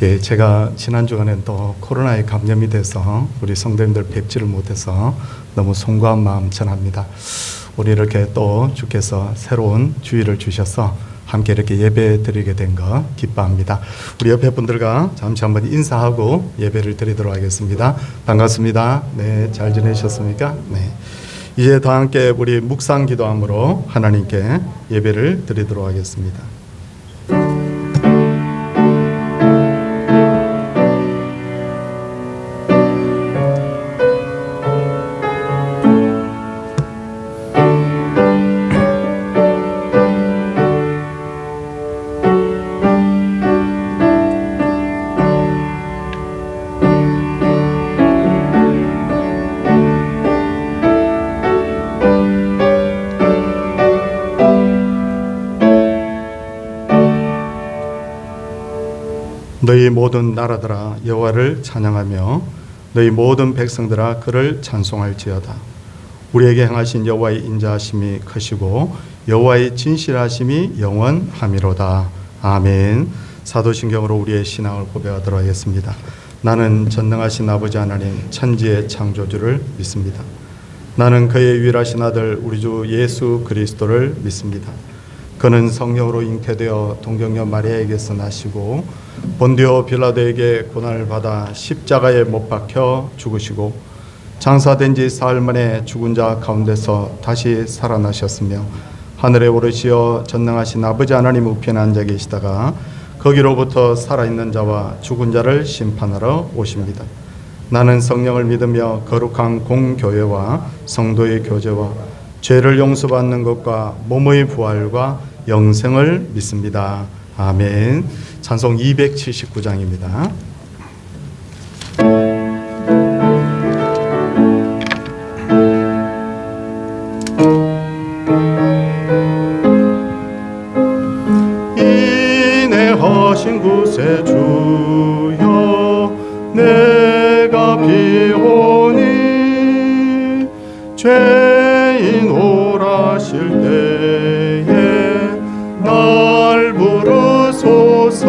예, 제가 지난 주간엔 또 코로나에 감염이 돼서 우리 성도님들 뵙지를 못해서 너무 송구한 마음 전합니다. 우리 이렇게 또 주께서 새로운 주의를 주셔서 함께 이렇게 예배 드리게 된 거 기뻐합니다. 우리 옆에 분들과 잠시 한번 인사하고 예배를 드리도록 하겠습니다. 반갑습니다. 네, 잘 지내셨습니까? 네. 이제 다 함께 우리 묵상 기도함으로 하나님께 예배를 드리도록 하겠습니다. 너희 모든 나라들아 여호와를 찬양하며 너희 모든 백성들아 그를 찬송할지어다. 우리에게 행하신 여호와의 인자하심이 크시고 여호와의 진실하심이 영원하미로다. 아멘. 사도신경으로 우리의 신앙을 고백하도록 하겠습니다. 나는 전능하신 아버지 하나님 천지의 창조주를 믿습니다. 나는 그의 유일하신 아들 우리 주 예수 그리스도를 믿습니다. 그는 성령으로 잉태되어 동정녀 마리아에게서 나시고 본디오 빌라도에게 고난을 받아 십자가에 못 박혀 죽으시고 장사된 지 사흘 만에 죽은 자 가운데서 다시 살아나셨으며 하늘에 오르시어 전능하신 아버지 하나님 우편에 앉아 계시다가 거기로부터 살아있는 자와 죽은 자를 심판하러 오십니다. 나는 성령을 믿으며 거룩한 공교회와 성도의 교제와 죄를 용서받는 것과 몸의 부활과 영생을 믿습니다. 아멘. 찬송 279장입니다. 인내하신 구세주여 내가 비오니 죄인 오라실 때에 날 부르소서.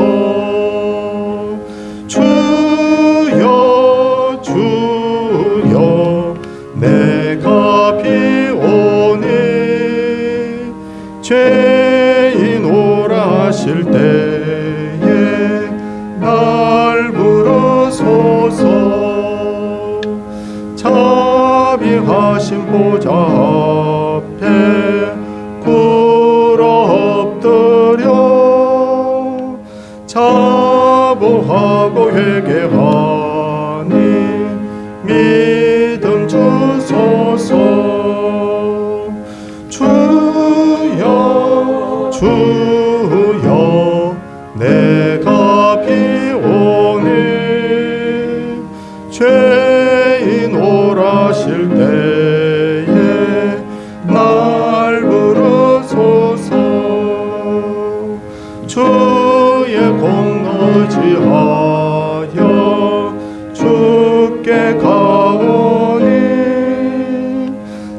주여 주여 내가 비오니 죄인 오라실 때에 날 부르소서. 자비하신 보좌 앞에 엎드려 자복하고 회개하니 믿음 주소서. 주여 주여 내가 비오니 죄인 오라실 때에 날 부르소서. 주의 공의지하여 주께 가오니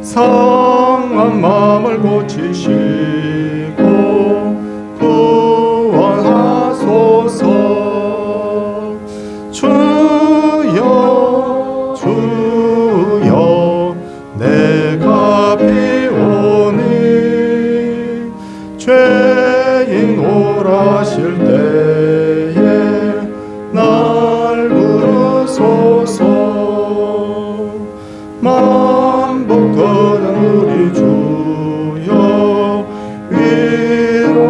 상한 마음을 고치시고 구원하소서. 주여 주여 내가 비오니 죄인 오라실 때에 날 부르소서. 만복하는 우리 주여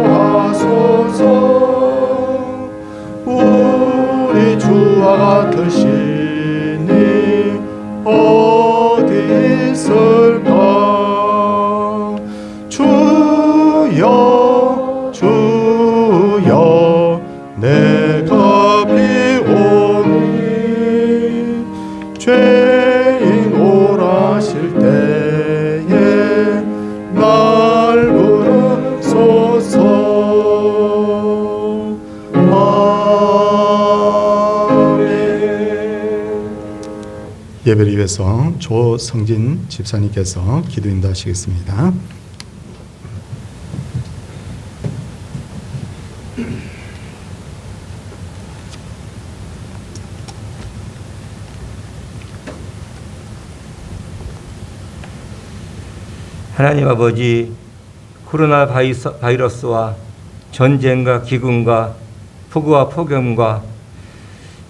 위로하소서. 우리 주와 같으시니 어디 있을까. 주여 주여 내가 비오니 죄인 오라실 때에 날 부르소서. 아멘. 예배를 위해서 조성진 집사님께서 기도 인도하시겠습니다. 하나님 아버지, 코로나 바이러스와 전쟁과 기근과 폭우와 폭염과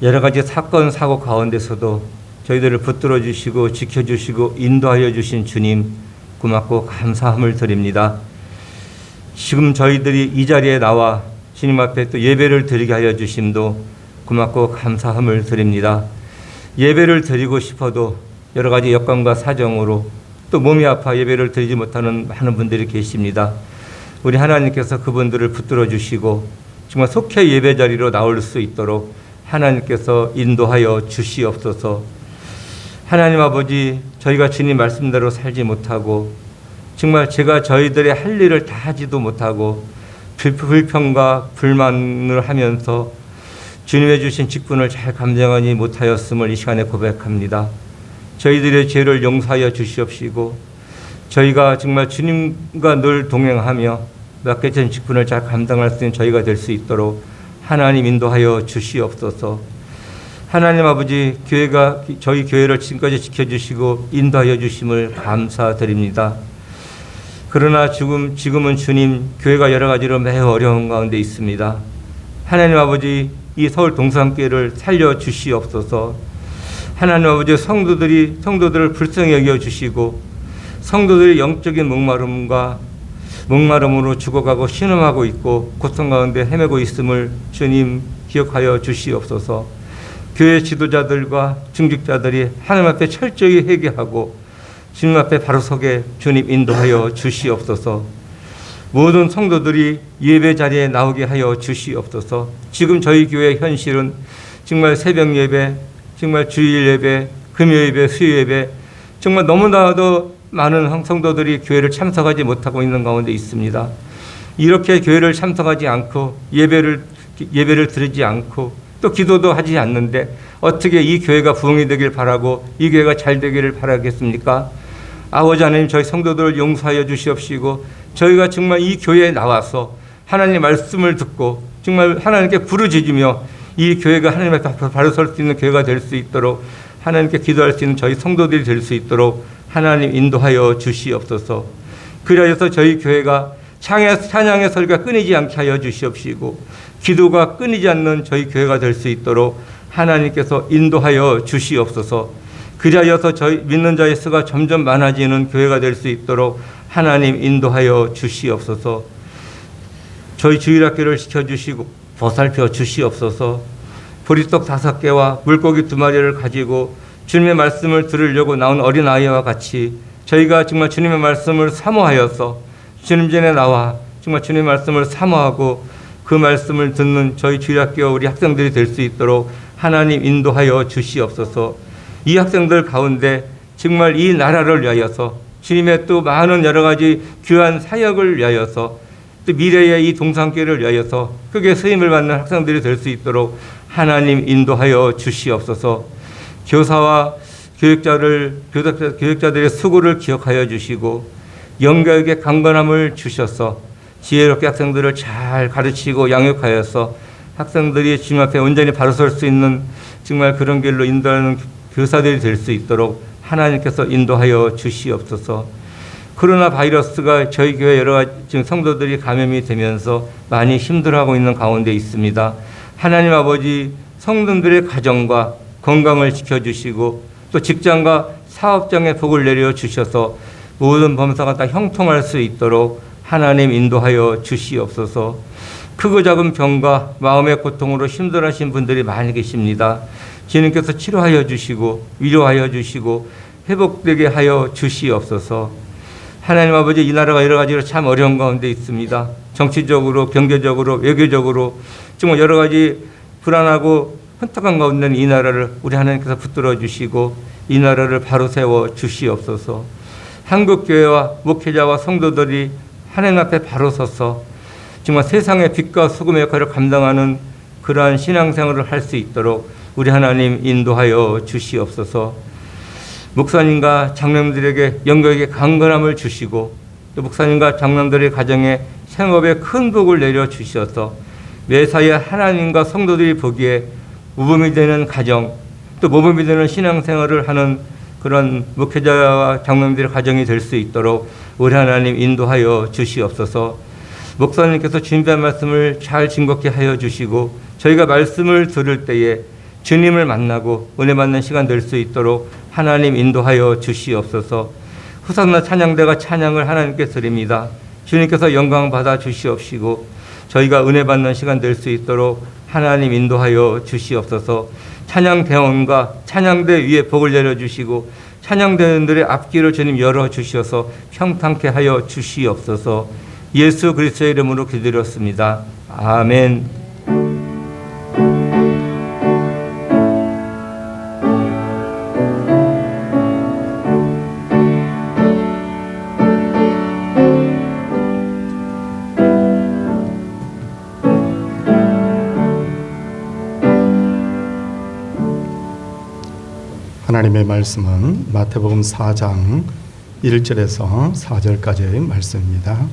여러 가지 사건 사고 가운데서도 저희들을 붙들어 주시고 지켜주시고 인도하여 주신 주님 고맙고 감사함을 드립니다. 지금 저희들이 이 자리에 나와 주님 앞에 또 예배를 드리게 하여 주심도 고맙고 감사함을 드립니다. 예배를 드리고 싶어도 여러 가지 여건과 사정으로 또 몸이 아파 예배를 드리지 못하는 많은 분들이 계십니다. 우리 하나님께서 그분들을 붙들어 주시고 정말 속히 예배 자리로 나올 수 있도록 하나님께서 인도하여 주시옵소서. 하나님 아버지, 저희가 주님 말씀대로 살지 못하고 정말 제가 저희들의 할 일을 다 하지도 못하고 불평과 불만을 하면서 주님의 주신 직분을 잘 감당하지 못하였음을 이 시간에 고백합니다. 저희들의 죄를 용서하여 주시옵시고 저희가 정말 주님과 늘 동행하며 맡겨진 직분을 잘 감당할 수 있는 저희가 될 수 있도록 하나님 인도하여 주시옵소서. 하나님 아버지, 교회가 저희 교회를 지금까지 지켜주시고 인도하여 주심을 감사드립니다. 그러나 지금은 주님, 교회가 여러 가지로 매우 어려운 가운데 있습니다. 하나님 아버지, 이 서울 동산교회를 살려 주시옵소서. 하나님 아버지, 성도들을 불쌍히 여겨 주시고 성도들의 영적인 목마름으로 죽어가고 신음하고 있고 고통 가운데 헤매고 있음을 주님 기억하여 주시옵소서. 교회 지도자들과 중직자들이 하나님 앞에 철저히 회개하고 주님 앞에 바로 서게 주님 인도하여 주시옵소서. 모든 성도들이 예배 자리에 나오게 하여 주시옵소서. 지금 저희 교회의 현실은 정말 새벽 예배, 정말 주일 예배, 금요 예배, 수요 예배, 정말 너무나도 많은 성도들이 교회를 참석하지 못하고 있는 가운데 있습니다. 이렇게 교회를 참석하지 않고 예배를 드리지 않고 또 기도도 하지 않는데 어떻게 이 교회가 부흥이 되길 바라고 이 교회가 잘 되기를 바라겠습니까? 아버지 하나님, 저희 성도들을 용서하여 주시옵시고 저희가 정말 이 교회에 나와서 하나님의 말씀을 듣고 정말 하나님께 부르짖으며 이 교회가 하나님 앞에 바로 설 수 있는 교회가 될 수 있도록 하나님께 기도할 수 있는 저희 성도들이 될 수 있도록 하나님 인도하여 주시옵소서. 그리하여서 저희 교회가 찬양의 소리가 끊이지 않게 하여 주시옵시고 기도가 끊이지 않는 저희 교회가 될 수 있도록 하나님께서 인도하여 주시옵소서. 그리하여서 저희 믿는 자의 수가 점점 많아지는 교회가 될 수 있도록 하나님 인도하여 주시옵소서. 저희 주일학교를 지켜주시고 보살펴 주시옵소서. 보리떡 5개와 물고기 2마리를 가지고 주님의 말씀을 들으려고 나온 어린아이와 같이 저희가 정말 주님의 말씀을 사모하여서 주님 전에 나와 정말 주님의 말씀을 사모하고 그 말씀을 듣는 저희 주일학교 우리 학생들이 될 수 있도록 하나님 인도하여 주시옵소서. 이 학생들 가운데 정말 이 나라를 위하여서 주님의 또 많은 여러 가지 귀한 사역을 위하여서 또 미래의 이 동산교회를 위하여서 크게 쓰임을 받는 학생들이 될 수 있도록 하나님 인도하여 주시옵소서. 교사와 교육자들의 수고를 기억하여 주시고 영교육의 강건함을 주셔서 지혜롭게 학생들을 잘 가르치고 양육하여서 학생들이 주님 앞에 온전히 바로 설 수 있는 정말 그런 길로 인도하는 교사들이 될 수 있도록 하나님께서 인도하여 주시옵소서. 코로나 바이러스가 저희 교회 여러 가지 지금 성도들이 감염이 되면서 많이 힘들어하고 있는 가운데 있습니다. 하나님 아버지, 성도들의 가정과 건강을 지켜주시고 또 직장과 사업장에 복을 내려 주셔서 모든 범사가 다 형통할 수 있도록 하나님 인도하여 주시옵소서. 크고 작은 병과 마음의 고통으로 힘들어하신 분들이 많이 계십니다. 주님께서 치료하여 주시고 위로하여 주시고 회복되게 하여 주시옵소서. 하나님 아버지, 이 나라가 여러 가지로 참 어려운 가운데 있습니다. 정치적으로, 경제적으로, 외교적으로 정말 여러 가지 불안하고 혼탁한 가운데 이 나라를 우리 하나님께서 붙들어 주시고 이 나라를 바로 세워 주시옵소서. 한국교회와 목회자와 성도들이 하나님 앞에 바로 서서 정말 세상의 빛과 소금의 역할을 감당하는 그러한 신앙생활을 할 수 있도록 우리 하나님 인도하여 주시옵소서. 목사님과 장로님들에게 영광의 강건함을 주시고 또 목사님과 장로님들의 가정에 생업에 큰 복을 내려 주셔서 매사에 하나님과 성도들이 보기에 모범이 되는 가정 또 모범이 되는 신앙생활을 하는 그런 목회자와 장로님들의 가정이 될 수 있도록 우리 하나님 인도하여 주시옵소서. 목사님께서 준비한 말씀을 잘 증거케 하여 주시고 저희가 말씀을 들을 때에 주님을 만나고 은혜 받는 시간 될 수 있도록 하나님 인도하여 주시옵소서. 후사나 찬양대가 찬양을 하나님께 드립니다. 주님께서 영광 받아 주시옵시고 저희가 은혜 받는 시간 될 수 있도록 하나님 인도하여 주시옵소서. 찬양대원과 찬양대 위에 복을 내려주시고 찬양대원들의 앞길을 주님 열어주셔서 평탄케 하여 주시옵소서. 예수 그리스도의 이름으로 기도드렸습니다. 아멘. 하나님의 말씀은 마태복음 4장 1절에서 4절까지의 말씀입니다.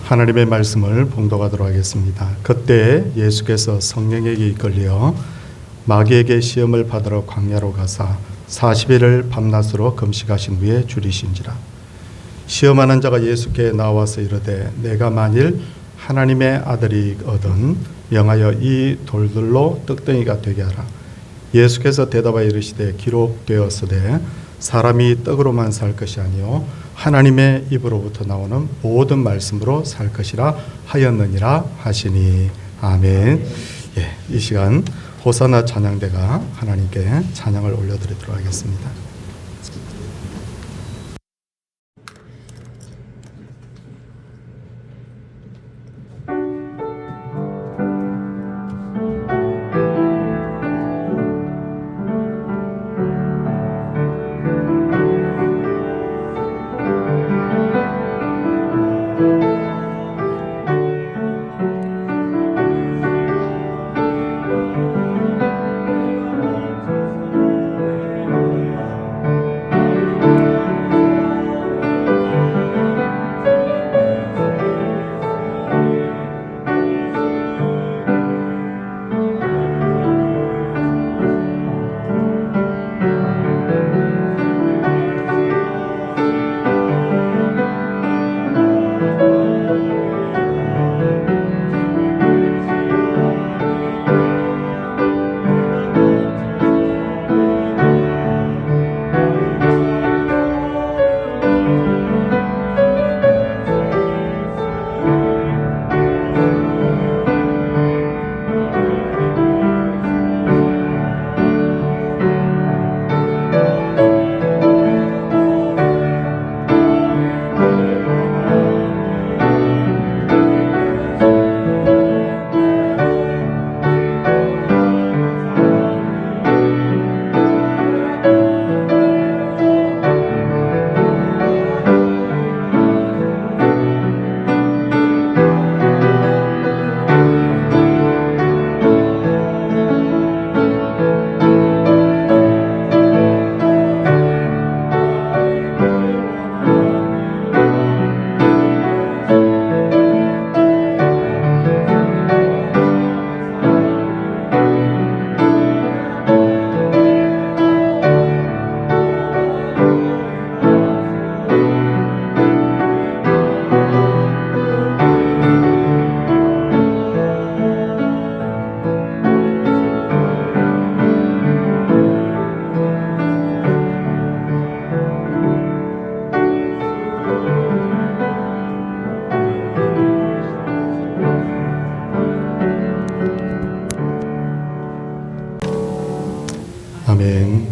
하나님의 말씀을 봉독하도록 하겠습니다. 그때 예수께서 성령에게 이끌려 마귀에게 시험을 받으러 광야로 가사 40일을 밤낮으로 금식하신 후에 줄이신지라. 시험하는 자가 예수께 나와서 이르되 내가 만일 하나님의 아들이거든 영하여 이 돌들로 떡덩이가 되게 하라. 예수께서 대답하여 이르시되 기록되었으되 사람이 떡으로만 살 것이 아니요 하나님의 입으로부터 나오는 모든 말씀으로 살 것이라 하였느니라 하시니. 아멘. 이 시간 호사나 찬양대가 하나님께 찬양을 올려드리도록 하겠습니다. 아멘.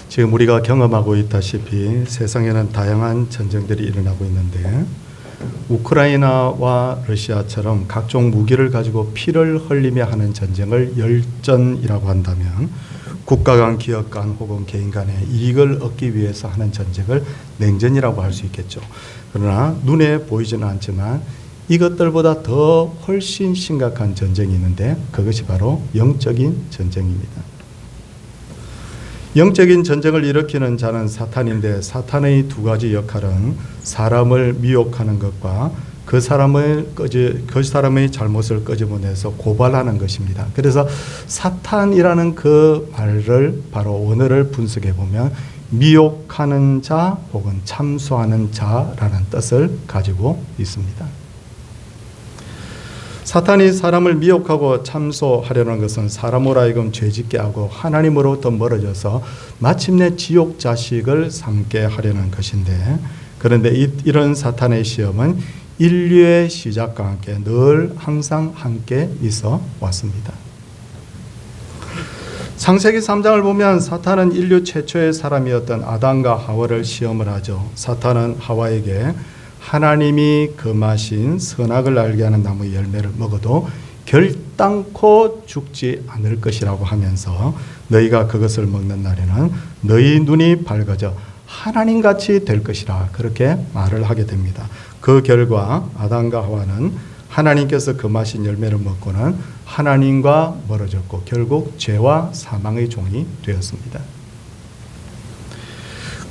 지금 우리가 경험하고 있다시피 세상에는 다양한 전쟁들이 일어나고 있는데 우크라이나와 러시아처럼 각종 무기를 가지고 피를 흘리며 하는 전쟁을 열전이라고 한다면 국가 간, 기업 간 혹은 개인 간의 이익을 얻기 위해서 하는 전쟁을 냉전이라고 할 수 있겠죠. 그러나 눈에 보이지는 않지만 이것들보다 더 훨씬 심각한 전쟁이 있는데 그것이 바로 영적인 전쟁입니다. 영적인 전쟁을 일으키는 자는 사탄인데 사탄의 두 가지 역할은 사람을 미혹하는 것과 그 사람의 잘못을 끄집어내서 고발하는 것입니다. 그래서 사탄이라는 그 말을 바로 원어를 분석해 보면 미혹하는 자 혹은 참소하는 자라는 뜻을 가지고 있습니다. 사탄이 사람을 미혹하고 참소하려는 것은 사람으로 하여금 죄짓게 하고 하나님으로부터 멀어져서 마침내 지옥 자식을 삼게 하려는 것인데, 그런데 이런 사탄의 시험은 인류의 시작과 함께 늘 항상 함께 있어 왔습니다. 창세기 3장을 보면 사탄은 인류 최초의 사람이었던 아담과 하와를 시험을 하죠. 사탄은 하와에게 하나님이 금하신 선악을 알게 하는 나무 열매를 먹어도 결단코 죽지 않을 것이라고 하면서 너희가 그것을 먹는 날에는 너희 눈이 밝아져 하나님같이 될 것이라 그렇게 말을 하게 됩니다. 그 결과 아담과 하와는 하나님께서 금하신 열매를 먹고는 하나님과 멀어졌고 결국 죄와 사망의 종이 되었습니다.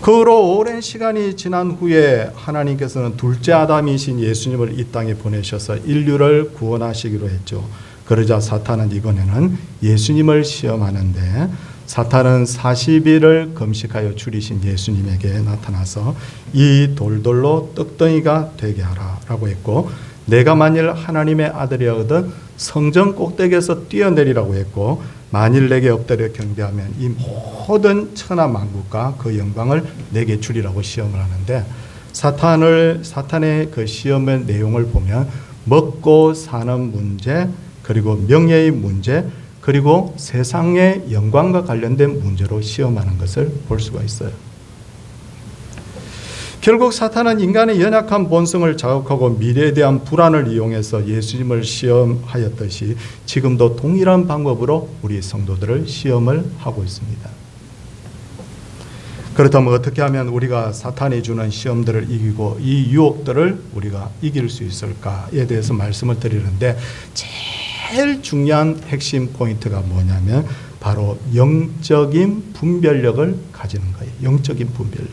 그 후로 오랜 시간이 지난 후에 하나님께서는 둘째 아담이신 예수님을 이 땅에 보내셔서 인류를 구원하시기로 했죠. 그러자 사탄은 이번에는 예수님을 시험하는데, 사탄은 40일을 금식하여 줄이신 예수님에게 나타나서 이 돌돌로 떡덩이가 되게 하라 라고 했고, 내가 만일 하나님의 아들이거든 성전 꼭대기에서 뛰어내리라고 했고, 만일 내게 엎드려 경배하면 이 모든 천하 만국과 그 영광을 내게 주리라고 시험을 하는데, 사탄의 그 시험의 내용을 보면 먹고 사는 문제, 그리고 명예의 문제, 그리고 세상의 영광과 관련된 문제로 시험하는 것을 볼 수가 있어요. 결국 사탄은 인간의 연약한 본성을 자극하고 미래에 대한 불안을 이용해서 예수님을 시험하였듯이 지금도 동일한 방법으로 우리 성도들을 시험을 하고 있습니다. 그렇다면 어떻게 하면 우리가 사탄이 주는 시험들을 이기고 이 유혹들을 우리가 이길 수 있을까에 대해서 말씀을 드리는데, 제일 중요한 핵심 포인트가 뭐냐면 바로 영적인 분별력을 가지는 거예요. 영적인 분별력.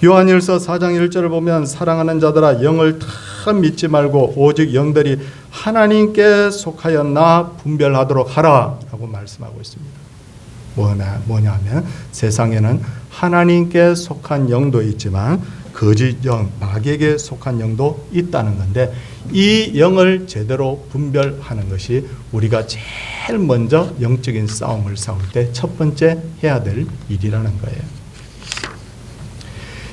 요한일서 4장 1절을 보면 사랑하는 자들아 영을 다 믿지 말고 오직 영들이 하나님께 속하였나 분별하도록 하라 라고 말씀하고 있습니다. 뭐냐면 세상에는 하나님께 속한 영도 있지만 거짓 영, 마귀에게 속한 영도 있다는 건데, 이 영을 제대로 분별하는 것이 우리가 제일 먼저 영적인 싸움을 싸울 때 첫 번째 해야 될 일이라는 거예요.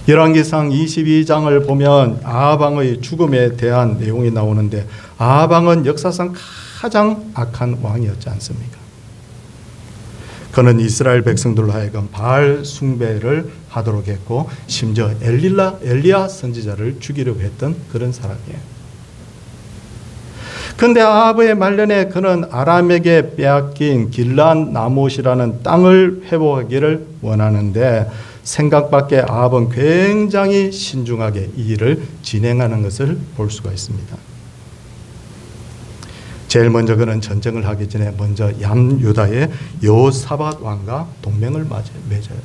열왕기상 22장을 보면 아하방의 죽음에 대한 내용이 나오는데, 아하방은 역사상 가장 악한 왕이었지 않습니까? 그는 이스라엘 백성들로 하여금 바알 숭배를 하도록 했고, 심지어 엘리야 선지자를 죽이려고 했던 그런 사람이에요. 그런데 아합의 말년에 그는 아람에게 빼앗긴 길르앗 나못이라는 땅을 회복하기를 원하는데, 생각밖에 아합은 굉장히 신중하게 이 일을 진행하는 것을 볼 수가 있습니다. 제일 먼저 그는 전쟁을 하기 전에 먼저 남유다의 여호사밧 왕과 동맹을 맺어요.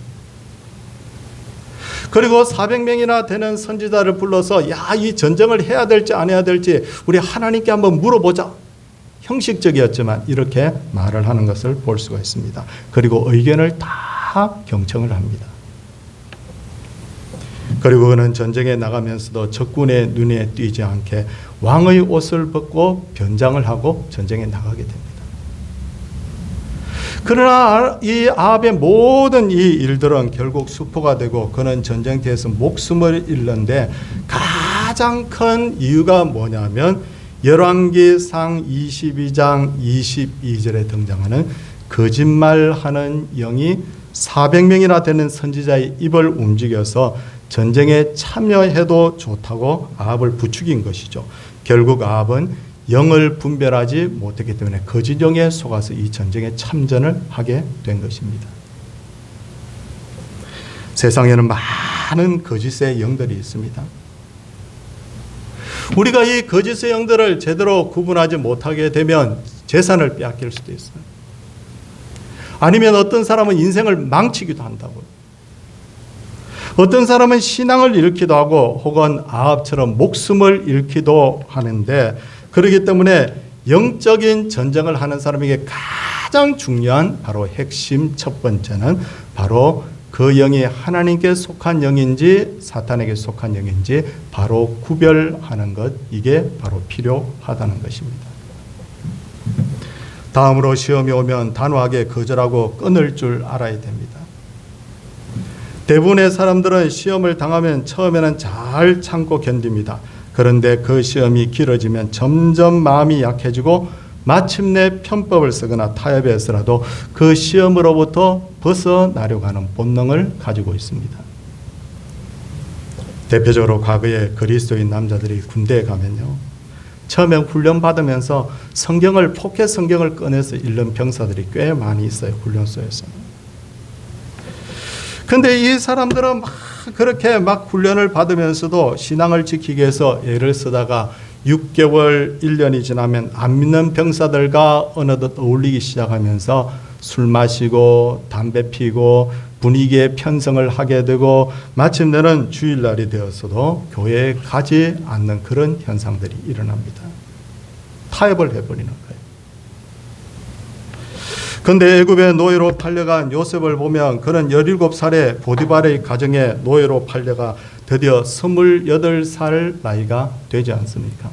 그리고 400명이나 되는 선지자를 불러서 이 전쟁을 해야 될지 안 해야 될지 우리 하나님께 한번 물어보자. 형식적이었지만 이렇게 말을 하는 것을 볼 수가 있습니다. 그리고 의견을 다 경청을 합니다. 그리고 그는 전쟁에 나가면서도 적군의 눈에 띄지 않게 왕의 옷을 벗고 변장을 하고 전쟁에 나가게 됩니다. 그러나 이 아합의 모든 이 일들은 결국 수포가 되고 그는 전쟁터에서 목숨을 잃는데, 가장 큰 이유가 뭐냐면 열왕기상 22장 22절에 등장하는 거짓말하는 영이 400명이나 되는 선지자의 입을 움직여서 전쟁에 참여해도 좋다고 아합을 부추긴 것이죠. 결국 아합은 영을 분별하지 못했기 때문에 거짓 영에 속아서 이 전쟁에 참전을 하게 된 것입니다. 세상에는 많은 거짓의 영들이 있습니다. 우리가 이 거짓의 영들을 제대로 구분하지 못하게 되면 재산을 빼앗길 수도 있어요. 아니면 어떤 사람은 인생을 망치기도 한다고요. 어떤 사람은 신앙을 잃기도 하고 혹은 아합처럼 목숨을 잃기도 하는데, 그렇기 때문에 영적인 전쟁을 하는 사람에게 가장 중요한 바로 핵심 첫 번째는 바로 그 영이 하나님께 속한 영인지 사탄에게 속한 영인지 바로 구별하는 것, 이게 바로 필요하다는 것입니다. 다음으로 시험이 오면 단호하게 거절하고 끊을 줄 알아야 됩니다. 대부분의 사람들은 시험을 당하면 처음에는 잘 참고 견딥니다. 그런데 그 시험이 길어지면 점점 마음이 약해지고 마침내 편법을 쓰거나 타협해서라도 그 시험으로부터 벗어나려고 하는 본능을 가지고 있습니다. 대표적으로 과거에 그리스도인 남자들이 군대에 가면요, 처음에 훈련받으면서 포켓 성경을 꺼내서 읽는 병사들이 꽤 많이 있어요. 훈련소에서. 근데 이 사람들은 그렇게 훈련을 받으면서도 신앙을 지키기 위해서 애를 쓰다가 6개월, 1년이 지나면 안 믿는 병사들과 어느덧 어울리기 시작하면서 술 마시고 담배 피고 분위기에 편성을 하게 되고 마침내는 주일날이 되었어도 교회에 가지 않는 그런 현상들이 일어납니다. 타협을 해버리는 거예요. 그런데 애굽의 노예로 팔려간 요셉을 보면 그는 17살에 보디발의 가정에 노예로 팔려가 드디어 28살 나이가 되지 않습니까?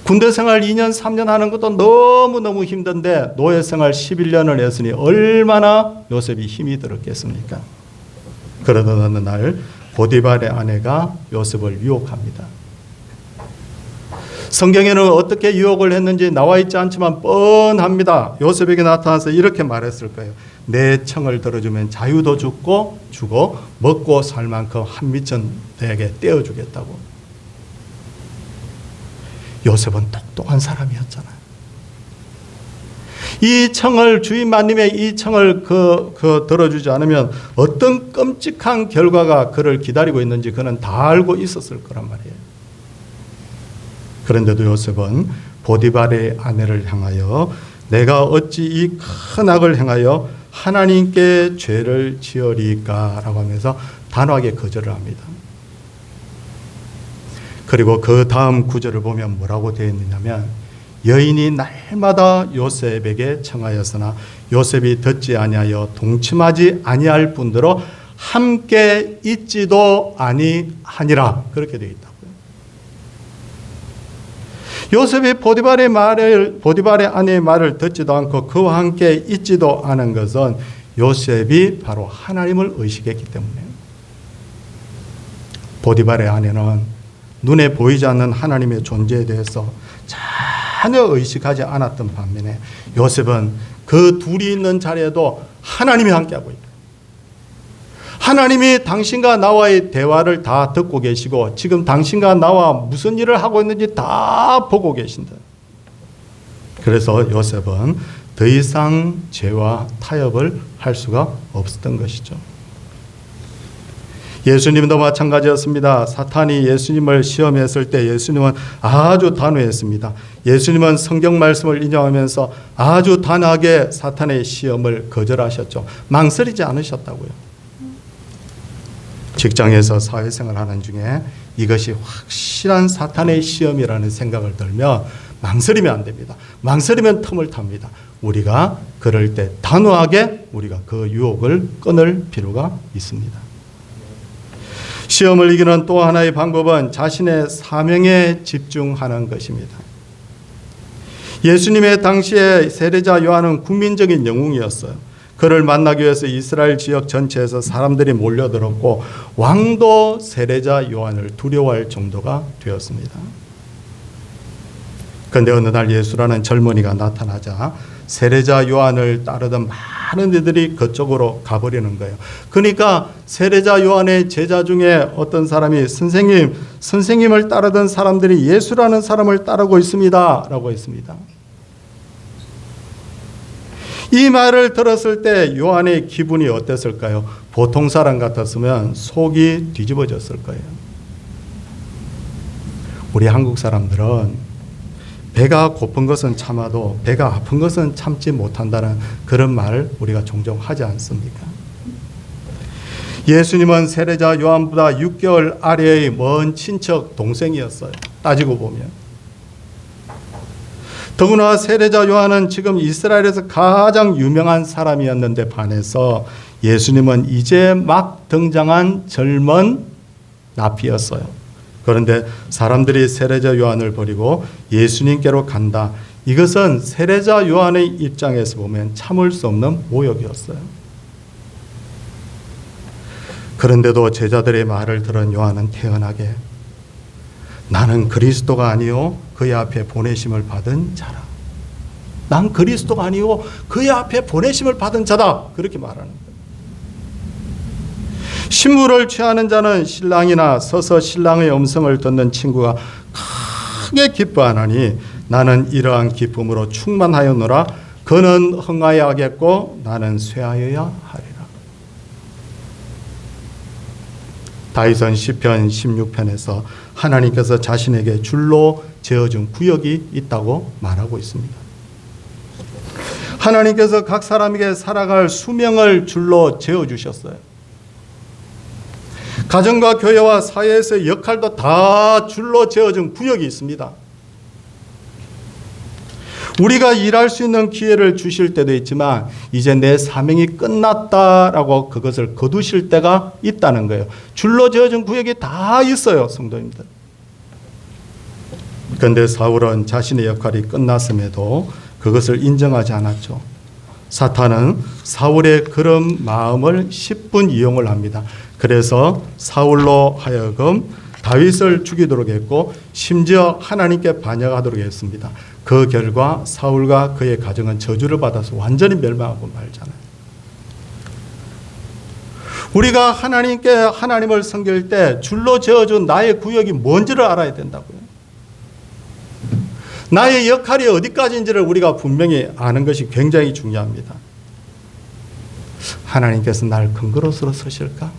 군대 생활 2년, 3년 하는 것도 너무너무 힘든데 노예 생활 11년을 했으니 얼마나 요셉이 힘이 들었겠습니까? 그러던 어느 날 보디발의 아내가 요셉을 유혹합니다. 성경에는 어떻게 유혹을 했는지 나와 있지 않지만 뻔합니다. 요셉에게 나타나서 이렇게 말했을 거예요. 내 청을 들어주면 자유도 주고 먹고 살 만큼 한 미천 내게 떼어주겠다고. 요셉은 똑똑한 사람이었잖아요. 이 청을, 주인 마님의 이 청을 들어주지 않으면 어떤 끔찍한 결과가 그를 기다리고 있는지 그는 다 알고 있었을 거란 말이에요. 그런데도 요셉은 보디발의 아내를 향하여 내가 어찌 이 큰 악을 행하여 하나님께 죄를 지으리까 라고 하면서 단호하게 거절을 합니다. 그리고 그 다음 구절을 보면 뭐라고 되어 있느냐면 여인이 날마다 요셉에게 청하였으나 요셉이 듣지 아니하여 동침하지 아니할 뿐더러 함께 있지도 아니하니라, 그렇게 되어 있다고요. 요셉이 보디발의 아내의 말을 듣지도 않고 그와 함께 있지도 않은 것은 요셉이 바로 하나님을 의식했기 때문에. 보디발의 아내는 눈에 보이지 않는 하나님의 존재에 대해서 전혀 의식하지 않았던 반면에 요셉은 그 둘이 있는 자리에도 하나님이 함께하고 있다. 하나님이 당신과 나와의 대화를 다 듣고 계시고 지금 당신과 나와 무슨 일을 하고 있는지 다 보고 계신다. 그래서 요셉은 더 이상 죄와 타협을 할 수가 없었던 것이죠. 예수님도 마찬가지였습니다. 사탄이 예수님을 시험했을 때 예수님은 아주 단호했습니다. 예수님은 성경 말씀을 인용하면서 아주 단호하게 사탄의 시험을 거절하셨죠. 망설이지 않으셨다고요. 직장에서 사회생활 하는 중에 이것이 확실한 사탄의 시험이라는 생각을 들면 망설이면 안 됩니다. 망설이면 틈을 탑니다. 우리가 그럴 때 단호하게 우리가 그 유혹을 끊을 필요가 있습니다. 시험을 이기는 또 하나의 방법은 자신의 사명에 집중하는 것입니다. 예수님의 당시에 세례자 요한은 국민적인 영웅이었어요. 그를 만나기 위해서 이스라엘 지역 전체에서 사람들이 몰려들었고 왕도 세례자 요한을 두려워할 정도가 되었습니다. 그런데 어느 날 예수라는 젊은이가 나타나자 세례자 요한을 따르던 많은 이들이 그쪽으로 가버리는 거예요. 그러니까 세례자 요한의 제자 중에 어떤 사람이 선생님을 따르던 사람들이 예수라는 사람을 따르고 있습니다 라고 했습니다. 이 말을 들었을 때 요한의 기분이 어땠을까요? 보통 사람 같았으면 속이 뒤집어졌을 거예요. 우리 한국 사람들은 배가 고픈 것은 참아도 배가 아픈 것은 참지 못한다는 그런 말 우리가 종종 하지 않습니까? 예수님은 세례자 요한보다 6개월 아래의 먼 친척 동생이었어요. 따지고 보면. 더구나 세례자 요한은 지금 이스라엘에서 가장 유명한 사람이었는데 반해서 예수님은 이제 막 등장한 젊은 나피였어요. 그런데 사람들이 세례자 요한을 버리고 예수님께로 간다. 이것은 세례자 요한의 입장에서 보면 참을 수 없는 모욕이었어요. 그런데도 제자들의 말을 들은 요한은 태연하게 나는 그리스도가 아니요 그의 앞에 보내심을 받은 자라. 난 그리스도가 아니고 그의 앞에 보내심을 받은 자다. 그렇게 말하는 거예요. 신물을 취하는 자는 신랑이나 서서 신랑의 음성을 듣는 친구가 크게 기뻐하나니 나는 이러한 기쁨으로 충만하였노라. 그는 흥하여 하겠고 나는 쇠하여야 하리라. 다윗은 시편 16편에서 하나님께서 자신에게 줄로 재어준 구역이 있다고 말하고 있습니다. 하나님께서 각 사람에게 살아갈 수명을 줄로 재어주셨어요. 가정과 교회와 사회에서의 역할도 다 줄로 재어준 구역이 있습니다. 우리가 일할 수 있는 기회를 주실 때도 있지만 이제 내 사명이 끝났다라고 그것을 거두실 때가 있다는 거예요. 줄로 재어준 구역이 다 있어요, 성도님들. 그런데 사울은 자신의 역할이 끝났음에도 그것을 인정하지 않았죠. 사탄은 사울의 그런 마음을 10분 이용을 합니다. 그래서 사울로 하여금 다윗을 죽이도록 했고 심지어 하나님께 반역하도록 했습니다. 그 결과 사울과 그의 가정은 저주를 받아서 완전히 멸망하고 말잖아요. 우리가 하나님을 섬길 때 줄로 재어준 나의 구역이 뭔지를 알아야 된다고요. 나의 역할이 어디까지인지를 우리가 분명히 아는 것이 굉장히 중요합니다. 하나님께서 날 큰 그릇으로 쓰실까?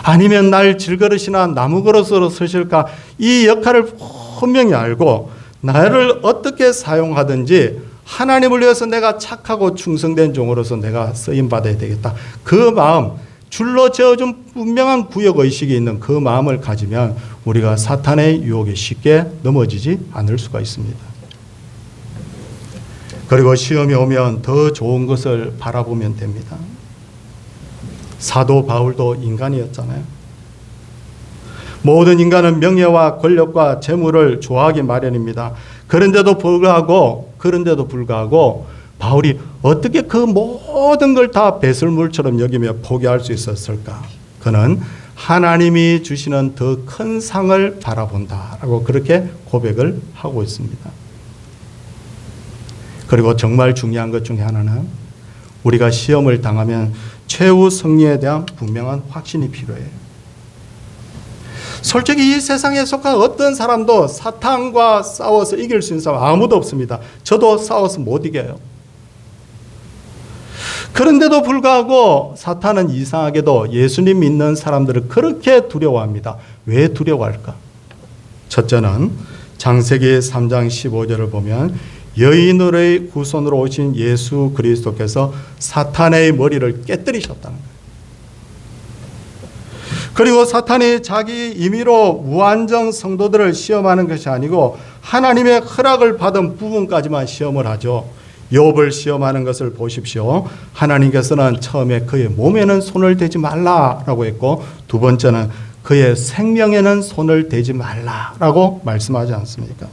아니면 날 질그릇이나 나무 그릇으로 쓰실까? 이 역할을 분명히 알고 나를 어떻게 사용하든지 하나님을 위해서 내가 착하고 충성된 종으로서 내가 쓰임받아야 되겠다. 그 마음, 줄로 재어준 분명한 구역의식이 있는 그 마음을 가지면 우리가 사탄의 유혹에 쉽게 넘어지지 않을 수가 있습니다. 그리고 시험이 오면 더 좋은 것을 바라보면 됩니다. 사도 바울도 인간이었잖아요. 모든 인간은 명예와 권력과 재물을 좋아하기 마련입니다. 그런데도 불구하고 바울이 어떻게 그 모든 걸 다 배설물처럼 여기며 포기할 수 있었을까? 그는 하나님이 주시는 더 큰 상을 바라본다라고 그렇게 고백을 하고 있습니다. 그리고 정말 중요한 것 중에 하나는 우리가 시험을 당하면 최후 승리에 대한 분명한 확신이 필요해요. 솔직히 이 세상에 속한 어떤 사람도 사탄과 싸워서 이길 수 있는 사람 아무도 없습니다. 저도 싸워서 못 이겨요. 그런데도 불구하고 사탄은 이상하게도 예수님 믿는 사람들을 그렇게 두려워합니다. 왜 두려워할까? 첫째는 창세기 3장 15절을 보면 여인의 후손으로 오신 예수 그리스도께서 사탄의 머리를 깨뜨리셨다는 거예요. 그리고 사탄이 자기 임의로 무한정 성도들을 시험하는 것이 아니고 하나님의 허락을 받은 부분까지만 시험을 하죠. 욥을 시험하는 것을 보십시오. 하나님께서는 처음에 그의 몸에는 손을 대지 말라라고 했고 두 번째는 그의 생명에는 손을 대지 말라라고 말씀하지 않습니까?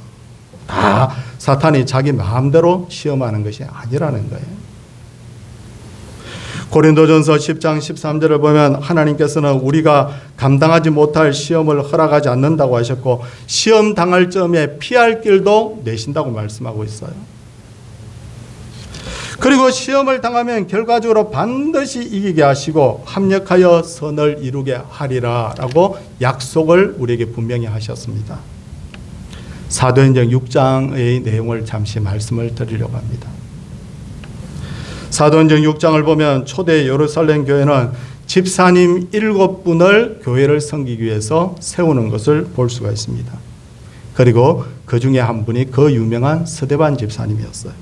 다 사탄이 자기 마음대로 시험하는 것이 아니라는 거예요. 고린도전서 10장 13절을 보면 하나님께서는 우리가 감당하지 못할 시험을 허락하지 않는다고 하셨고 시험 당할 점에 피할 길도 내신다고 말씀하고 있어요. 그리고 시험을 당하면 결과적으로 반드시 이기게 하시고 합력하여 선을 이루게 하리라 라고 약속을 우리에게 분명히 하셨습니다. 사도행전 6장의 내용을 잠시 말씀을 드리려고 합니다. 사도행전 6장을 보면 초대 예루살렘 교회는 집사님 7분을 교회를 섬기기 위해서 세우는 것을 볼 수가 있습니다. 그리고 그 중에 한 분이 그 유명한 스데반 집사님이었어요.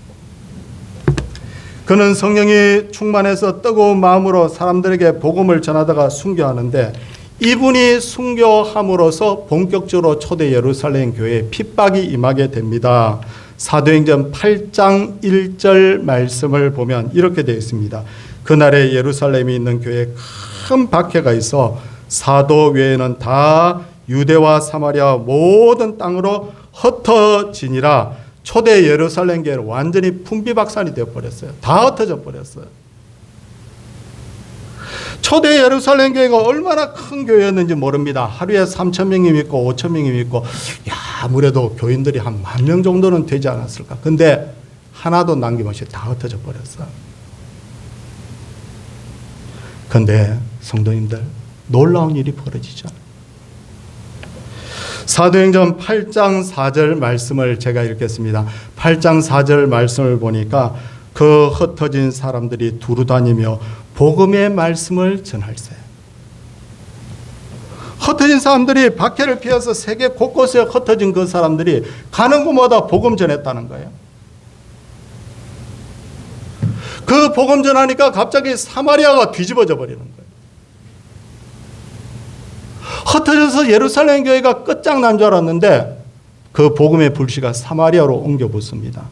그는 성령이 충만해서 뜨거운 마음으로 사람들에게 복음을 전하다가 순교하는데, 이분이 순교함으로써 본격적으로 초대 예루살렘 교회에 핍박이 임하게 됩니다. 사도행전 8장 1절 말씀을 보면 이렇게 되어 있습니다. 그날에 예루살렘에 있는 교회에 큰 박해가 있어 사도 외에는 다 유대와 사마리아 모든 땅으로 흩어지니라. 초대 예루살렘 교회는 완전히 풍비박산이 되어버렸어요. 다 흩어져 버렸어요. 초대 예루살렘 교회가 얼마나 큰 교회였는지 모릅니다. 하루에 3,000명이 믿고 5,000명이 믿고, 아무래도 교인들이 한 10,000명 정도는 되지 않았을까. 근데 하나도 남김없이 다 흩어져 버렸어요. 근데 성도님들, 놀라운 일이 벌어지죠. 사도행전 8장 4절 말씀을 제가 읽겠습니다. 8장 4절 말씀을 보니까 그 흩어진 사람들이 두루 다니며 복음의 말씀을 전할세. 흩어진 사람들이 박해를 피해서 세계 곳곳에 흩어진 그 사람들이 가는 곳마다 복음 전했다는 거예요. 그 복음 전하니까 갑자기 사마리아가 뒤집어져 버리는 거예요. 흩어져서 예루살렘 교회가 끝장난 줄 알았는데 그 복음의 불씨가 사마리아로 옮겨 붙습니다.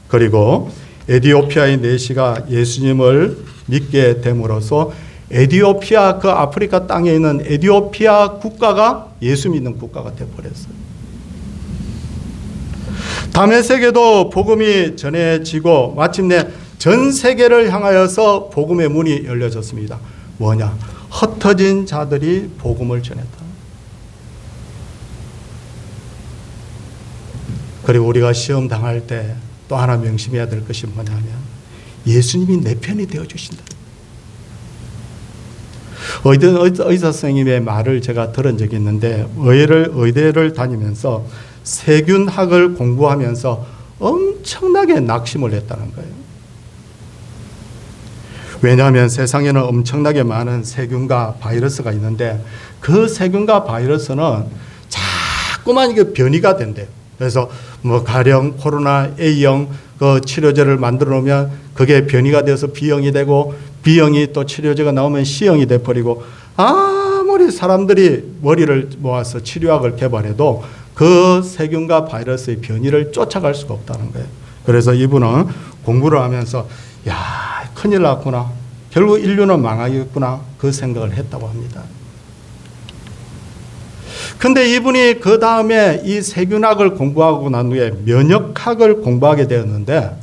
그리고 에디오피아의 내시가 예수님을 믿게 됨으로써 에디오피아, 그 아프리카 땅에 있는 에디오피아 국가가 예수 믿는 국가가 되어버렸어요. 다메섹에도 복음이 전해지고 마침내 전 세계를 향하여서 복음의 문이 열려졌습니다. 뭐냐? 흩어진 자들이 복음을 전했다. 그리고 우리가 시험 당할 때 또 하나 명심해야 될 것이 뭐냐면 예수님이 내 편이 되어주신다. 의사 선생님의 말을 제가 들은 적이 있는데, 의대를 다니면서 세균학을 공부하면서 엄청나게 낙심을 했다는 거예요. 왜냐하면 세상에는 엄청나게 많은 세균과 바이러스가 있는데 그 세균과 바이러스는 자꾸만 이게 변이가 된대요. 그래서 뭐 가령 코로나 A형 그 치료제를 만들어 놓으면 그게 변이가 돼서 B형이 되고, B형이 또 치료제가 나오면 C형이 돼 버리고, 아무리 사람들이 머리를 모아서 치료학을 개발해도 그 세균과 바이러스의 변이를 쫓아갈 수가 없다는 거예요. 그래서 이분은 공부를 하면서 야, 큰일 났구나, 결국 인류는 망하겠구나, 그 생각을 했다고 합니다. 근데 이분이 그 다음에 이 세균학을 공부하고 난 후에 면역학을 공부하게 되었는데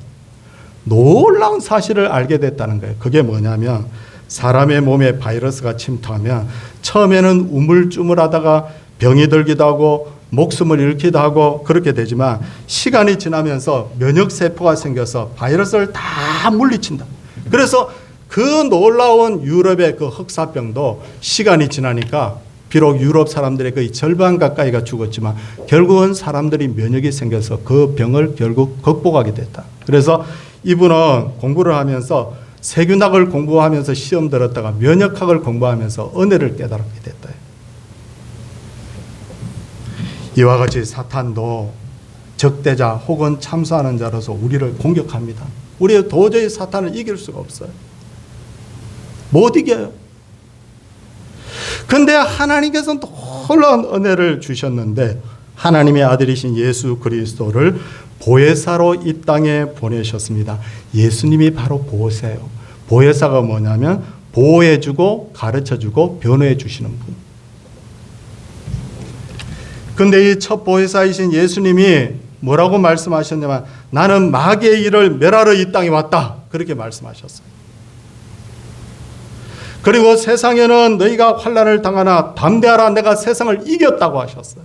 놀라운 사실을 알게 됐다는 거예요. 그게 뭐냐면 사람의 몸에 바이러스가 침투하면 처음에는 우물쭈물하다가 병이 들기도 하고 목숨을 잃기도 하고 그렇게 되지만 시간이 지나면서 면역세포가 생겨서 바이러스를 다 물리친다. 그래서 그 놀라운 유럽의 그 흑사병도 시간이 지나니까 비록 유럽 사람들의 거의 절반 가까이가 죽었지만 결국은 사람들이 면역이 생겨서 그 병을 결국 극복하게 됐다. 그래서 이분은 공부를 하면서 세균학을 공부하면서 시험 들었다가 면역학을 공부하면서 은혜를 깨달았게 됐다. 이와 같이 사탄도 적대자 혹은 참소하는 자로서 우리를 공격합니다. 우리가 도저히 사탄을 이길 수가 없어요. 못 이겨요. 근데 하나님께서는 놀라운 은혜를 주셨는데 하나님의 아들이신 예수 그리스도를 보혜사로 이 땅에 보내셨습니다. 예수님이 바로 보혜사예요. 보혜사가 뭐냐면 보호해주고 가르쳐주고 변호해주시는 분. 근데 이 첫 보혜사이신 예수님이 뭐라고 말씀하셨냐면 나는 마귀의 일을 멸하러 이 땅에 왔다. 그렇게 말씀하셨어요. 그리고 세상에는 너희가 환난을 당하나 담대하라, 내가 세상을 이겼다고 하셨어요.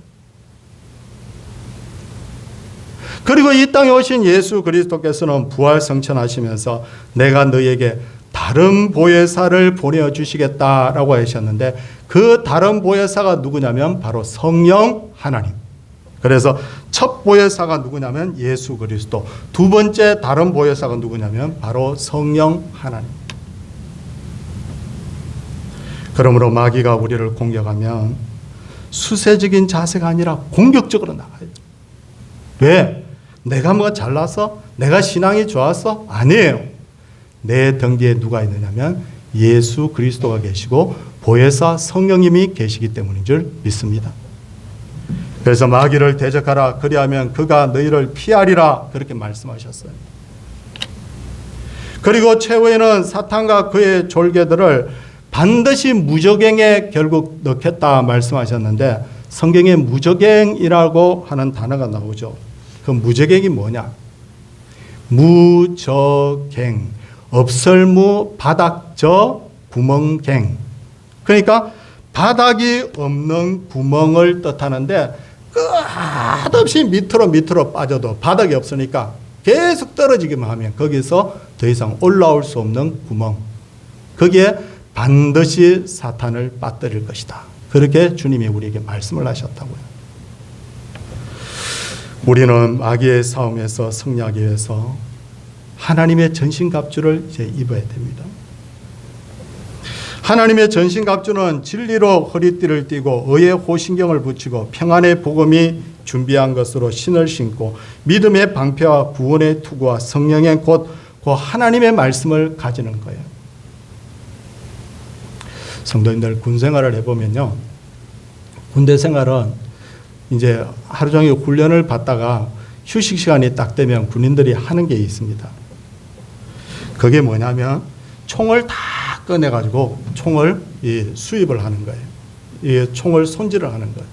그리고 이 땅에 오신 예수 그리스도께서는 부활성천하시면서 내가 너희에게 다른 보혜사를 보내주시겠다라고 하셨는데 그 다른 보혜사가 누구냐면 바로 성령 하나님. 그래서 첫 보혜사가 누구냐면 예수 그리스도, 두 번째 다른 보혜사가 누구냐면 바로 성령 하나님. 그러므로 마귀가 우리를 공격하면 수세적인 자세가 아니라 공격적으로 나가요. 왜? 내가 뭐 잘나서? 내가 신앙이 좋아서? 아니에요. 내 등 뒤에 누가 있느냐면 예수 그리스도가 계시고 보혜사 성령님이 계시기 때문인 줄 믿습니다. 그래서 마귀를 대적하라, 그리하면 그가 너희를 피하리라, 그렇게 말씀하셨어요. 그리고 최후에는 사탄과 그의 졸개들을 반드시 무저갱에 결국 넣겠다 말씀하셨는데, 성경에 무저갱이라고 하는 단어가 나오죠. 그 무저갱이 뭐냐? 무저갱, 없설무 바닥저 구멍갱. 그러니까 바닥이 없는 구멍을 뜻하는데, 끝없이 밑으로 빠져도 바닥이 없으니까 계속 떨어지기만 하면 거기서 더 이상 올라올 수 없는 구멍, 거기에 반드시 사탄을 빠뜨릴 것이다. 그렇게 주님이 우리에게 말씀을 하셨다고요. 우리는 마귀의 싸움에서 승리하기 위해서 하나님의 전신갑주를 이제 입어야 됩니다. 하나님의 전신갑주는 진리로 허리띠를 띠고 의의 호신경을 붙이고 평안의 복음이 준비한 것으로 신을 신고 믿음의 방패와 구원의 투구와 성령의 곧 그 하나님의 말씀을 가지는 거예요. 성도님들, 군 생활을 해보면요, 군대 생활은 이제 하루 종일 훈련을 받다가 휴식 시간이 딱 되면 군인들이 하는 게 있습니다. 그게 뭐냐면 총을 다 꺼내가지고 총을 수입을 하는 거예요. 이 총을 손질을 하는 거예요.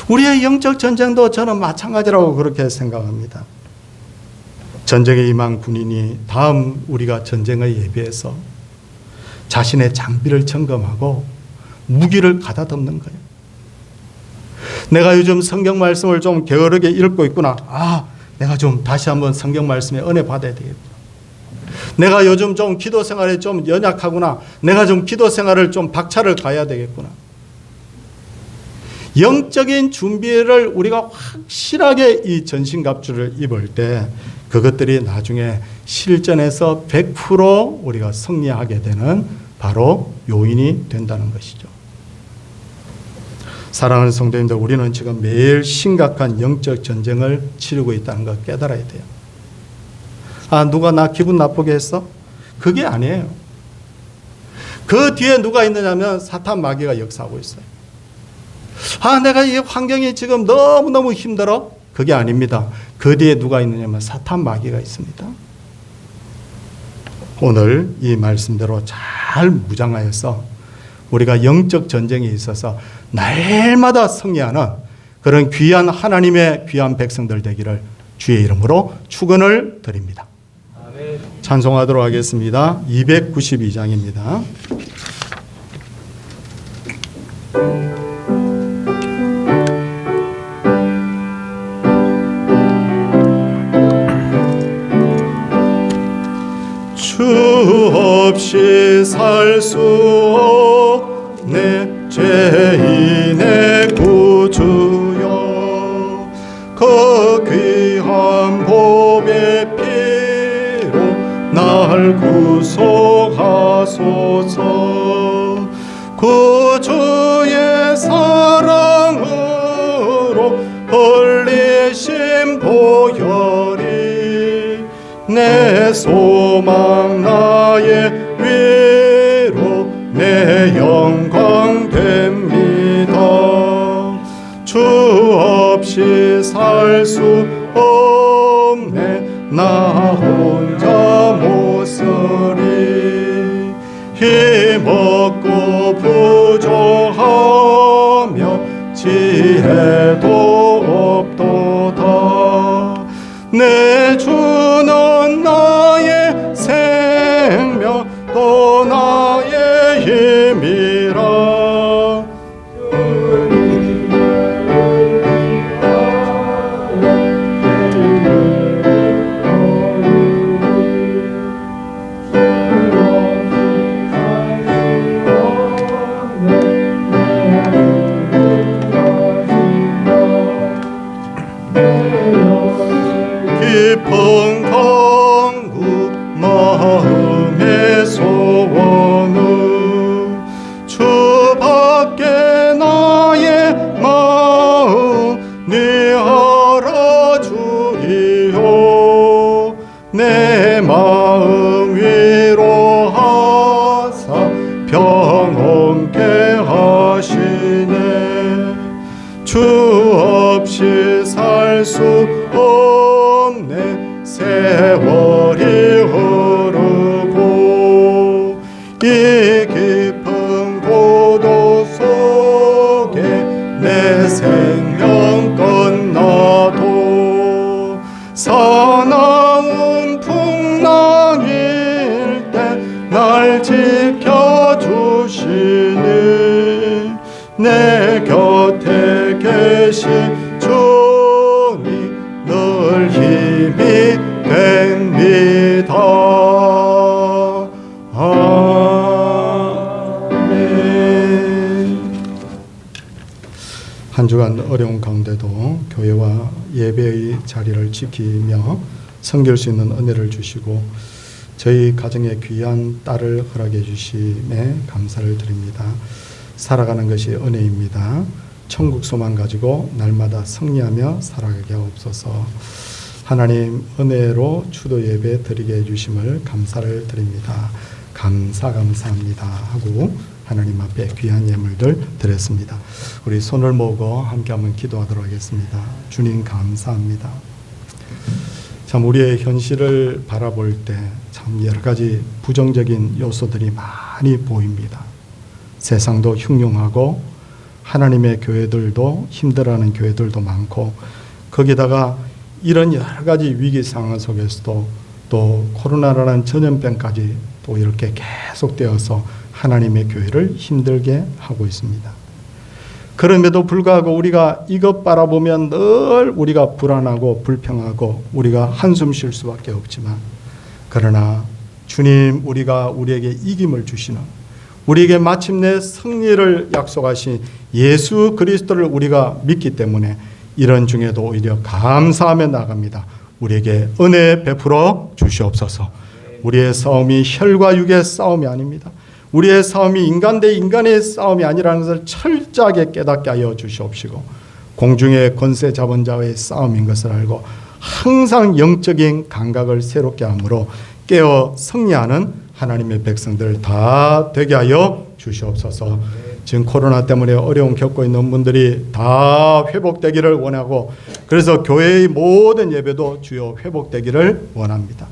우리의 영적 전쟁도 저는 마찬가지라고 그렇게 생각합니다. 전쟁에 임한 군인이 다음 우리가 전쟁을 예비해서 자신의 장비를 점검하고 무기를 가다듬는 거예요. 내가 요즘 성경 말씀을 좀 게으르게 읽고 있구나. 내가 좀 다시 한번 성경 말씀에 은혜 받아야 되겠구나. 내가 요즘 좀 기도 생활에 좀 연약하구나. 내가 좀 기도 생활을 좀 박차를 가야 되겠구나. 영적인 준비를 우리가 확실하게 이 전신갑주를 입을 때 그것들이 나중에 실전에서 100% 우리가 승리하게 되는 바로 요인이 된다는 것이죠. 사랑하는 성도님들, 우리는 지금 매일 심각한 영적 전쟁을 치르고 있다는 걸 깨달아야 돼요. 누가 나 기분 나쁘게 했어? 그게 아니에요. 그 뒤에 누가 있느냐면 사탄 마귀가 역사하고 있어요. 내가 이 환경이 지금 너무너무 힘들어? 그게 아닙니다. 그 뒤에 누가 있느냐면 사탄 마귀가 있습니다. 오늘 이 말씀대로 잘 무장하여서 우리가 영적 전쟁에 있어서 날마다 승리하는 그런 귀한 하나님의 귀한 백성들 되기를 주의 이름으로 축원을 드립니다. 아멘. 찬송하도록 하겠습니다. 292장입니다. 주 없이 살 수 없네 죄인의 구주여, 그 귀한 보배 피로 날 구속하소서. 구주의 사랑으로 흘리신 보혈이 내 소망 나의 위로 내 영광 됩니다. 주 없이 살 수 없네 나 혼자 못 서리. 힘없고 부족하며 지혜도 없도다. 내 주는 나의 생명 또 나의 힘이라. 깊은 강구 마음의 소원 평온케 하시네. 주 없이 살 수 없네. 세월이 흐르고 이 깊은 고도 속에 내 생명 끝나도 사나운 풍랑일 때 날 지켜주시니 내 곁에 계신 주니 늘 힘이 됩니다. 아멘. 한 주간 어려운 가운데도 교회와 예배의 자리를 지키며 섬길 수 있는 은혜를 주시고 저희 가정에 귀한 딸을 허락해 주심에 감사를 드립니다. 살아가는 것이 은혜입니다. 천국 소망 가지고 날마다 승리하며 살아가게 하옵소서. 하나님 은혜로 추도 예배 드리게 해주심을 감사를 드립니다. 감사합니다 하고 하나님 앞에 귀한 예물들 드렸습니다. 우리 손을 모으고 함께 한번 기도하도록 하겠습니다. 주님 감사합니다. 참 우리의 현실을 바라볼 때 참 여러 가지 부정적인 요소들이 많이 보입니다. 세상도 흉흉하고 하나님의 교회들도 힘들어하는 교회들도 많고 거기다가 이런 여러 가지 위기 상황 속에서도 또 코로나라는 전염병까지 또 이렇게 계속되어서 하나님의 교회를 힘들게 하고 있습니다. 그럼에도 불구하고 우리가 이것 바라보면 늘 우리가 불안하고 불평하고 우리가 한숨 쉴 수밖에 없지만 그러나 주님 우리가 우리에게 이김을 주시는 우리에게 마침내 승리를 약속하신 예수 그리스도를 우리가 믿기 때문에 이런 중에도 오히려 감사하며 나갑니다. 우리에게 은혜 베풀어 주시옵소서. 우리의 싸움이 혈과 육의 싸움이 아닙니다. 우리의 싸움이 인간 대 인간의 싸움이 아니라는 것을 철저하게 깨닫게 하여 주시옵시고 공중의 권세 잡은 자의 싸움인 것을 알고 항상 영적인 감각을 새롭게 함으로 깨어 승리하는 하나님의 백성들 다 되게 하여 주시옵소서. 지금 코로나 때문에 어려움 겪고 있는 분들이 다 회복되기를 원하고 그래서 교회의 모든 예배도 주여 회복되기를 원합니다.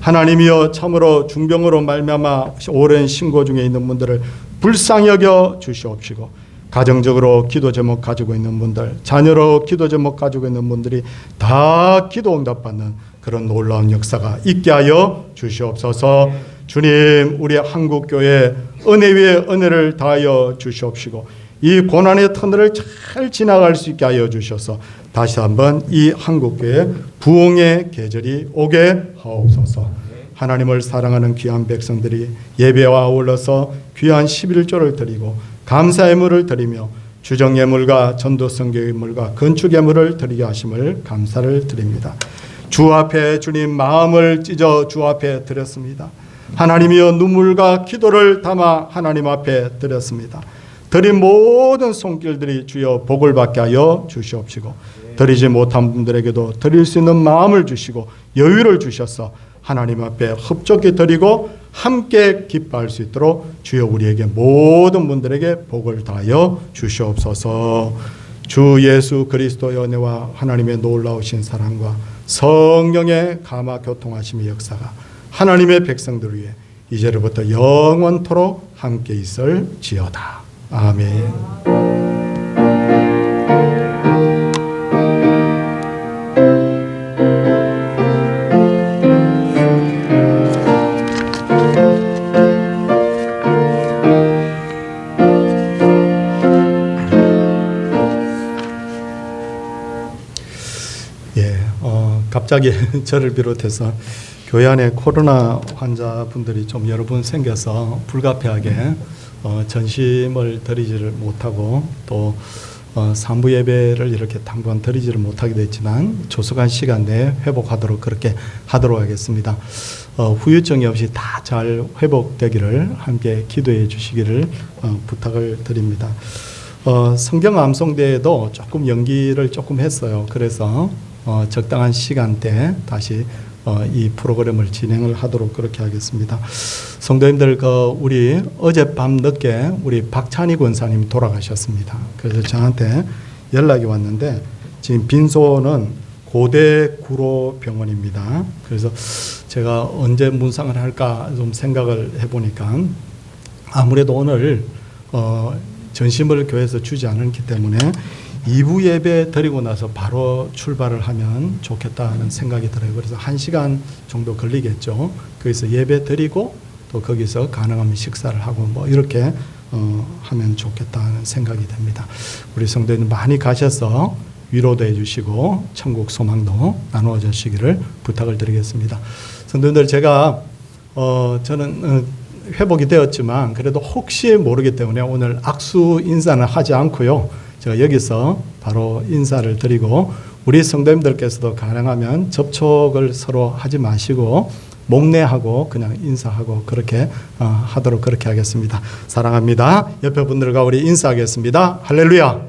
하나님이여 참으로 중병으로 말미암아 오랜 신고 중에 있는 분들을 불쌍히 여겨 주시옵시고 가정적으로 기도 제목 가지고 있는 분들 자녀로 기도 제목 가지고 있는 분들이 다 기도 응답받는 그런 놀라운 역사가 있게 하여 주시옵소서. 주님 우리 한국교회 은혜 위에 은혜를 다하여 주시옵시고 이 고난의 터널을 잘 지나갈 수 있게 하여 주셔서 다시 한번 이 한국교회 부흥의 계절이 오게 하옵소서. 하나님을 사랑하는 귀한 백성들이 예배와 아울러서 귀한 11조를 드리고 감사 예물을 드리며 주정 예물과 전도 선교 예물과 건축 예물을 드리게 하심을 감사를 드립니다. 주 앞에 주님 마음을 찢어 주 앞에 드렸습니다. 하나님이여 눈물과 기도를 담아 하나님 앞에 드렸습니다. 드린 모든 손길들이 주여 복을 받게 하여 주시옵시고 드리지 못한 분들에게도 드릴 수 있는 마음을 주시고 여유를 주셔서 하나님 앞에 흡족히 드리고 함께 기뻐할 수 있도록 주여 우리에게 모든 분들에게 복을 다하여 주시옵소서. 주 예수 그리스도의 은혜와 하나님의 놀라우신 사랑과 성령의 감화 교통하심의 역사가 하나님의 백성들을 위해 이제로부터 영원토록 함께 있을지어다. 아멘. 갑자기 저를 비롯해서 교회 안에 코로나 환자분들이 좀 여러 분 생겨서 불가피하게 전심을 드리지를 못하고 또 산부 예배를 이렇게 당분 드리지를 못하게 됐지만 조속한 시간 내에 회복하도록 그렇게 하도록 하겠습니다. 후유증이 없이 다 잘 회복되기를 함께 기도해 주시기를 부탁을 드립니다. 성경 암송대회도 조금 연기를 조금 했어요. 그래서 적당한 시간대에 다시 이 프로그램을 진행을 하도록 그렇게 하겠습니다. 성도님들, 우리 어젯밤 늦게 우리 박찬희 권사님 돌아가셨습니다. 그래서 저한테 연락이 왔는데 지금 빈소는 고대 구로병원입니다. 그래서 제가 언제 문상을 할까 좀 생각을 해보니까 아무래도 오늘 전심을 교회에서 주지 않았기 때문에 2부 예배 드리고 나서 바로 출발을 하면 좋겠다는 생각이 들어요. 그래서 1시간 정도 걸리겠죠. 거기서 예배 드리고 또 거기서 가능하면 식사를 하고 뭐 이렇게 하면 좋겠다는 생각이 됩니다. 우리 성도님 많이 가셔서 위로도 해주시고 천국 소망도 나누어 주시기를 부탁을 드리겠습니다. 성도님들, 제가 저는 회복이 되었지만 그래도 혹시 모르기 때문에 오늘 악수 인사는 하지 않고요. 제가 여기서 바로 인사를 드리고 우리 성도님들께서도 가능하면 접촉을 서로 하지 마시고 목례하고 그냥 인사하고 그렇게 하도록 그렇게 하겠습니다. 사랑합니다. 옆에 분들과 우리 인사하겠습니다. 할렐루야.